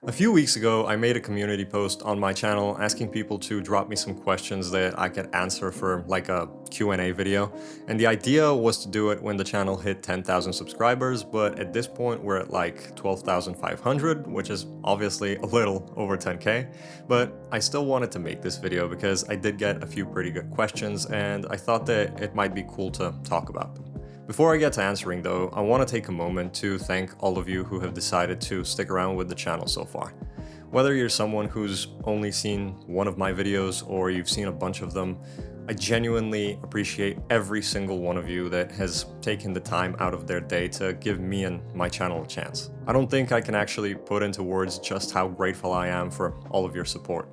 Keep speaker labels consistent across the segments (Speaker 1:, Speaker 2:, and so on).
Speaker 1: A few weeks ago, I made a community post on my channel asking people to drop me some questions that I could answer for like a Q&A video. And the idea was to do it when the channel hit 10,000 subscribers, but at this point we're at like 12,500, which is obviously a little over 10K. But I still wanted to make this video because I did get a few pretty good questions and I thought that it might be cool to talk about them. Before I get to answering though, I want to take a moment to thank all of you who have decided to stick around with the channel so far. Whether you're someone who's only seen one of my videos or you've seen a bunch of them, I genuinely appreciate every single one of you that has taken the time out of their day to give me and my channel a chance. I don't think I can actually put into words just how grateful I am for all of your support.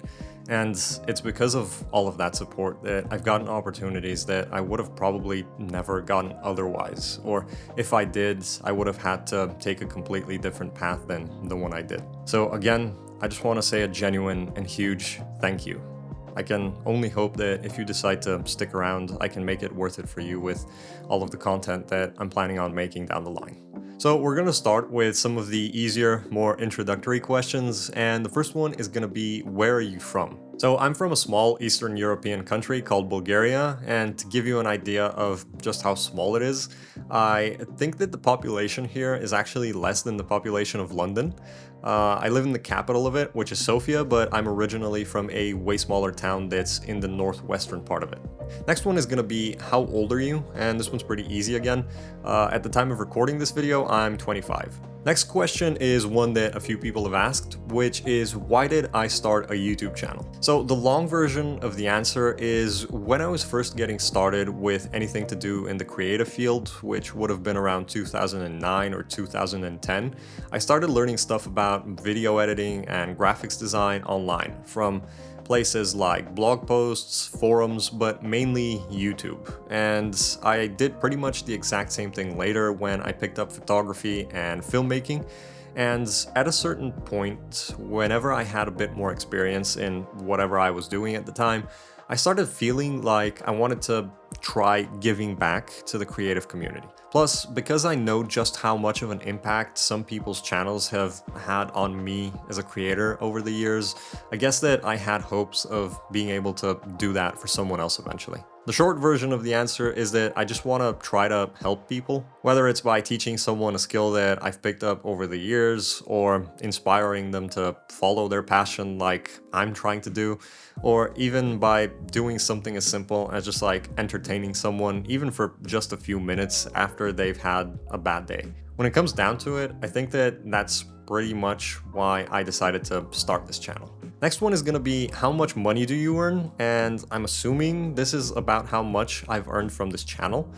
Speaker 1: And it's because of all of that support that I've gotten opportunities that I would have probably never gotten otherwise. Or if I did, I would have had to take a completely different path than the one I did. So again, I just want to say a genuine and huge thank you. I can only hope that if you decide to stick around, I can make it worth it for you with all of the content that I'm planning on making down the line. So we're going to start with some of the easier, more introductory questions, and the first one is going to be, where are you from? So I'm from a small Eastern European country called Bulgaria, and to give you an idea of just how small it is, I think that the population here is actually less than the population of London. I live in the capital of it, which is Sofia, but I'm originally from a way smaller town that's in the northwestern part of it. Next one is going to be, how old are you? And this one's pretty easy again. At the time of recording this video, I'm 25. Next question is one that a few people have asked, which is, why did I start a YouTube channel? So the long version of the answer is, when I was first getting started with anything to do in the creative field, which would have been around 2009 or 2010, I started learning stuff about video editing and graphics design online from places like blog posts, forums, but mainly YouTube. And I did pretty much the exact same thing later when I picked up photography and filmmaking. And at a certain point, whenever I had a bit more experience in whatever I was doing at the time, I started feeling like I wanted to try giving back to the creative community. Plus, because I know just how much of an impact some people's channels have had on me as a creator over the years, I guess that I had hopes of being able to do that for someone else eventually. The short version of the answer is that I just want to try to help people, whether it's by teaching someone a skill that I've picked up over the years, or inspiring them to follow their passion like I'm trying to do, or even by doing something as simple as just like entertaining someone, even for just a few minutes after they've had a bad day. When it comes down to it, I think that that's pretty much why I decided to start this channel. Next one is going to be, how much money do you earn? And I'm assuming this is about how much I've earned from this channel.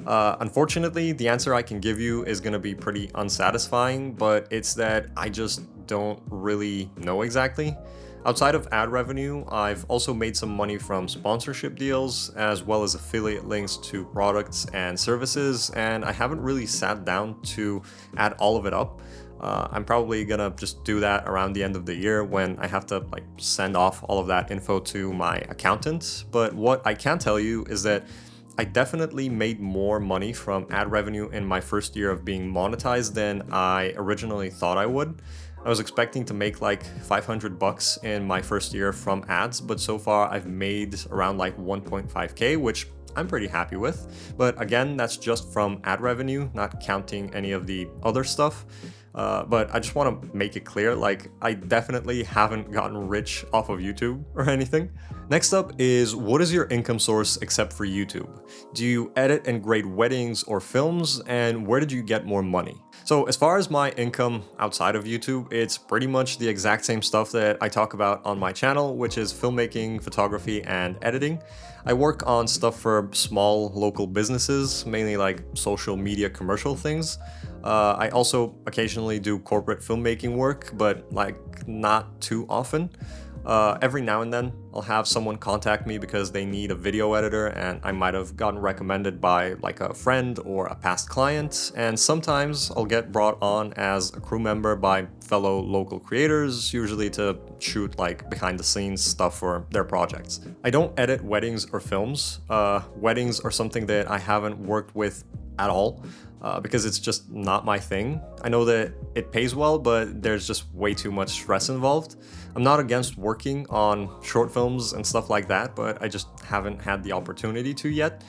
Speaker 1: Unfortunately, the answer I can give you is going to be pretty unsatisfying, but it's that I just don't really know exactly. Outside of ad revenue, I've also made some money from sponsorship deals, as well as affiliate links to products and services, and I haven't really sat down to add all of it up. I'm probably gonna just do that around the end of the year when I have to like send off all of that info to my accountant. But what I can tell you is that I definitely made more money from ad revenue in my first year of being monetized than I originally thought I would. I was expecting to make like 500 bucks in my first year from ads, but so far I've made around like 1.5K, which I'm pretty happy with. But again, that's just from ad revenue, not counting any of the other stuff. But I just want to make it clear, like, I definitely haven't gotten rich off of YouTube or anything. Next up is, what is your income source except for YouTube? Do you edit and grade weddings or films, and where did you get more money? So as far as my income outside of YouTube, it's pretty much the exact same stuff that I talk about on my channel, which is filmmaking, photography, and editing. I work on stuff for small local businesses, mainly like social media commercial things. I also occasionally do corporate filmmaking work, but like not too often. Every now and then I'll have someone contact me because they need a video editor, and I might have gotten recommended by like a friend or a past client, and sometimes I'll get brought on as a crew member by fellow local creators, usually to shoot like behind the scenes stuff for their projects. I don't edit weddings or films. Weddings are something that I haven't worked with at all. because it's just not my thing. I know that it pays well, but there's just way too much stress involved. I'm not against working on short films and stuff like that, but I just haven't had the opportunity to yet.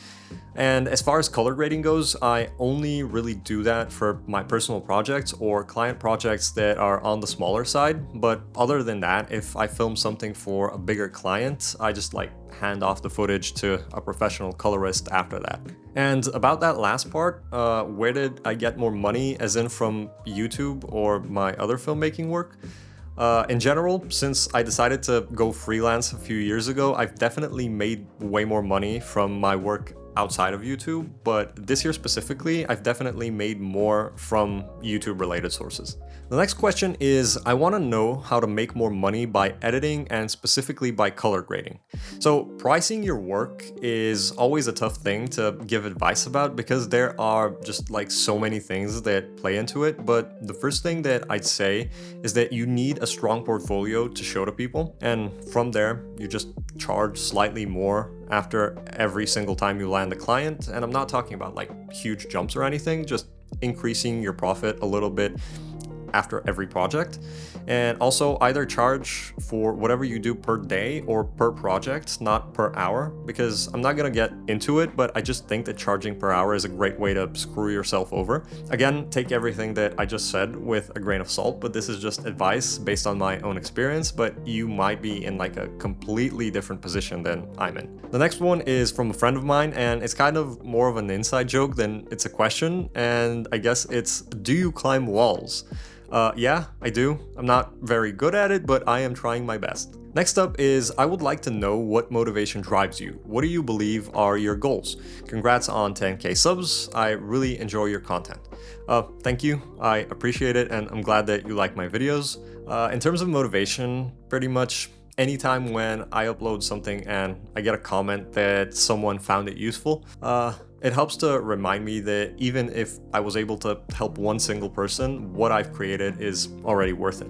Speaker 1: And as far as color grading goes, I only really do that for my personal projects or client projects that are on the smaller side. But other than that, if I film something for a bigger client, I just like hand off the footage to a professional colorist after that. And about that last part, where did I get more money, as in from YouTube or my other filmmaking work? In general, since I decided to go freelance a few years ago, I've definitely made way more money from my work outside of YouTube, but this year specifically, I've definitely made more from YouTube related sources. The next question is, I want to know how to make more money by editing and specifically by color grading. So pricing your work is always a tough thing to give advice about because there are just like so many things that play into it. But the first thing that I'd say is that you need a strong portfolio to show to people. And from there, you just charge slightly more after every single time you land a client. And I'm not talking about like huge jumps or anything, just increasing your profit a little bit after every project. And also either charge for whatever you do per day or per project, not per hour, because I'm not gonna get into it, but I just think that charging per hour is a great way to screw yourself over. Again, take everything that I just said with a grain of salt, but this is just advice based on my own experience, but you might be in like a completely different position than I'm in. The next one is from a friend of mine, and it's kind of more of an inside joke than it's a question, and I guess it's, do you climb walls? Yeah, I do. I'm not very good at it, but I am trying my best. Next up is, I would like to know what motivation drives you. What do you believe are your goals? Congrats on 10K subs. I really enjoy your content. Thank you. I appreciate it, and I'm glad that you like my videos. In terms of motivation, pretty much anytime when I upload something and I get a comment that someone found it useful, it helps to remind me that even if I was able to help one single person, what I've created is already worth it.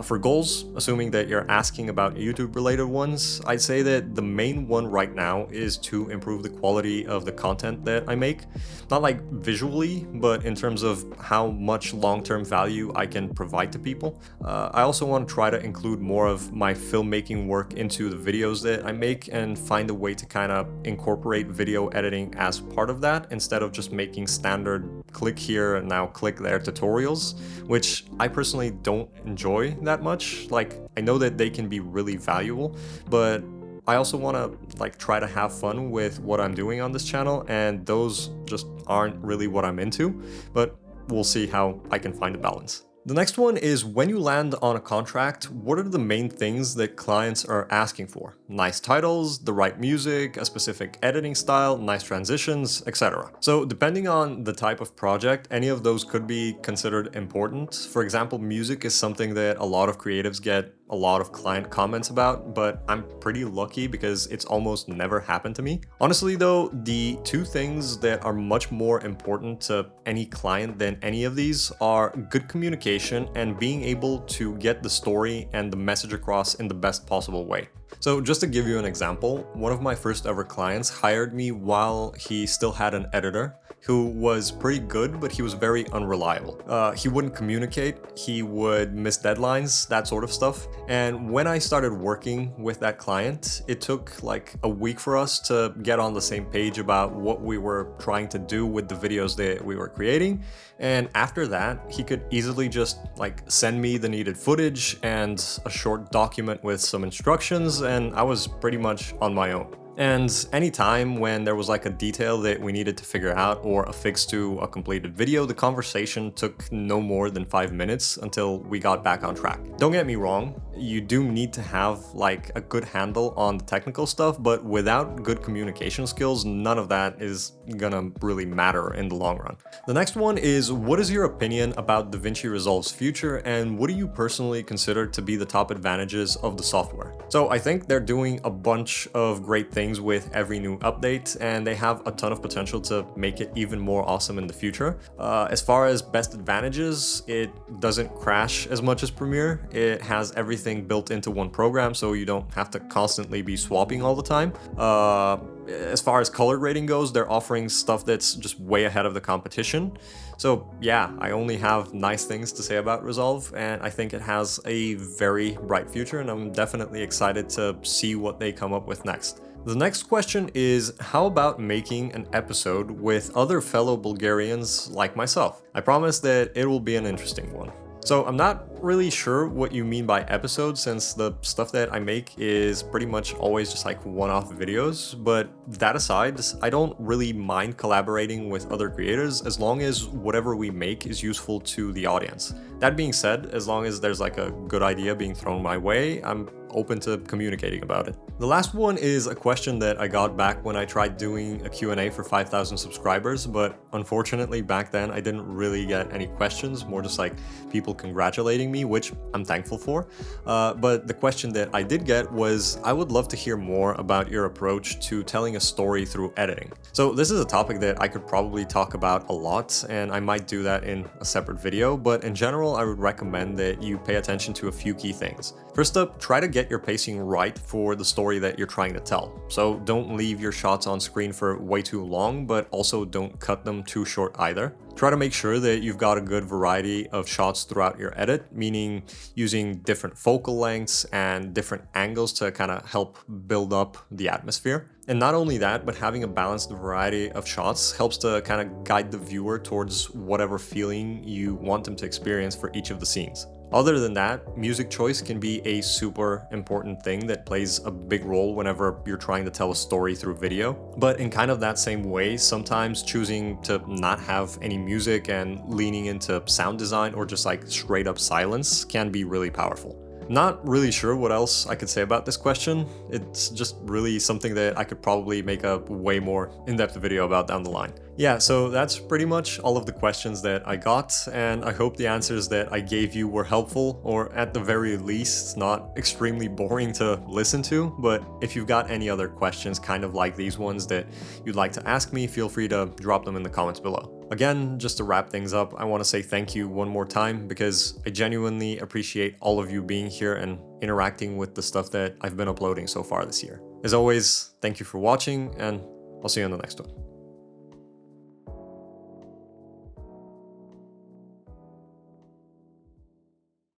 Speaker 1: For goals, assuming that you're asking about YouTube related ones, I'd say that the main one right now is to improve the quality of the content that I make. Not like visually, but in terms of how much long-term value I can provide to people. I also want to try to include more of my filmmaking work into the videos that I make and find a way to kind of incorporate video editing as part of that instead of just making standard click here and now click there tutorials, which I personally don't enjoy that much. Like, I know that they can be really valuable, but I also want to like try to have fun with what I'm doing on this channel, and those just aren't really what I'm into, but we'll see how I can find a balance. The next one is, when you land on a contract, what are the main things that clients are asking for? Nice titles, the right music, a specific editing style, nice transitions, etc. So depending on the type of project, any of those could be considered important. For example, music is something that a lot of creatives get a lot of client comments about, but I'm pretty lucky because it's almost never happened to me. Honestly though, the two things that are much more important to any client than any of these are good communication and being able to get the story and the message across in the best possible way. So just to give you an example, one of my first ever clients hired me while he still had an editor who was pretty good, but he was very unreliable. He wouldn't communicate, he would miss deadlines, that sort of stuff. And when I started working with that client, it took like a week for us to get on the same page about what we were trying to do with the videos that we were creating. And after that, he could easily just like send me the needed footage and a short document with some instructions, and I was pretty much on my own. And anytime when there was like a detail that we needed to figure out or a fix to a completed video, the conversation took no more than 5 minutes until we got back on track. Don't get me wrong, you do need to have like a good handle on the technical stuff, but without good communication skills, none of that is gonna really matter in the long run. The next one is, what is your opinion about DaVinci Resolve's future, and what do you personally consider to be the top advantages of the software? So I think they're doing a bunch of great things with every new update, and they have a ton of potential to make it even more awesome in the future. As far as best advantages, it doesn't crash as much as Premiere. It has everything everything built into one program, so you don't have to constantly be swapping all the time. As far as color grading goes, they're offering stuff that's just way ahead of the competition. So yeah, I only have nice things to say about Resolve, and I think it has a very bright future, and I'm definitely excited to see what they come up with next. The next question is, how about making an episode with other fellow Bulgarians like myself? I promise that it will be an interesting one. So I'm not really sure what you mean by episodes, since the stuff that I make is pretty much always just like one-off videos, but that aside, I don't really mind collaborating with other creators as long as whatever we make is useful to the audience. That being said, as long as there's like a good idea being thrown my way, I'm open to communicating about it. The last one is a question that I got back when I tried doing a Q&A for 5,000 subscribers, but unfortunately back then I didn't really get any questions, more just like people congratulating me, which I'm thankful for. But the question that I did get was, I would love to hear more about your approach to telling a story through editing. So this is a topic that I could probably talk about a lot, and I might do that in a separate video, but in general I would recommend that you pay attention to a few key things. First up, try to get your pacing right for the story that you're trying to tell. So don't leave your shots on screen for way too long, but also don't cut them too short either. Try to make sure that you've got a good variety of shots throughout your edit, meaning using different focal lengths and different angles to kind of help build up the atmosphere. And not only that, but having a balanced variety of shots helps to kind of guide the viewer towards whatever feeling you want them to experience for each of the scenes. Other than that, music choice can be a super important thing that plays a big role whenever you're trying to tell a story through video. But in kind of that same way, sometimes choosing to not have any music and leaning into sound design or just like straight up silence can be really powerful. Not really sure what else I could say about this question. It's just really something that I could probably make a way more in-depth video about down the line. Yeah, so that's pretty much all of the questions that I got, and I hope the answers that I gave you were helpful, or at the very least not extremely boring to listen to. But if you've got any other questions kind of like these ones that you'd like to ask me, feel free to drop them in the comments below. Again, just to wrap things up, I want to say thank you one more time, because I genuinely appreciate all of you being here and interacting with the stuff that I've been uploading so far this year. As always, thank you for watching, and I'll see you in the next one.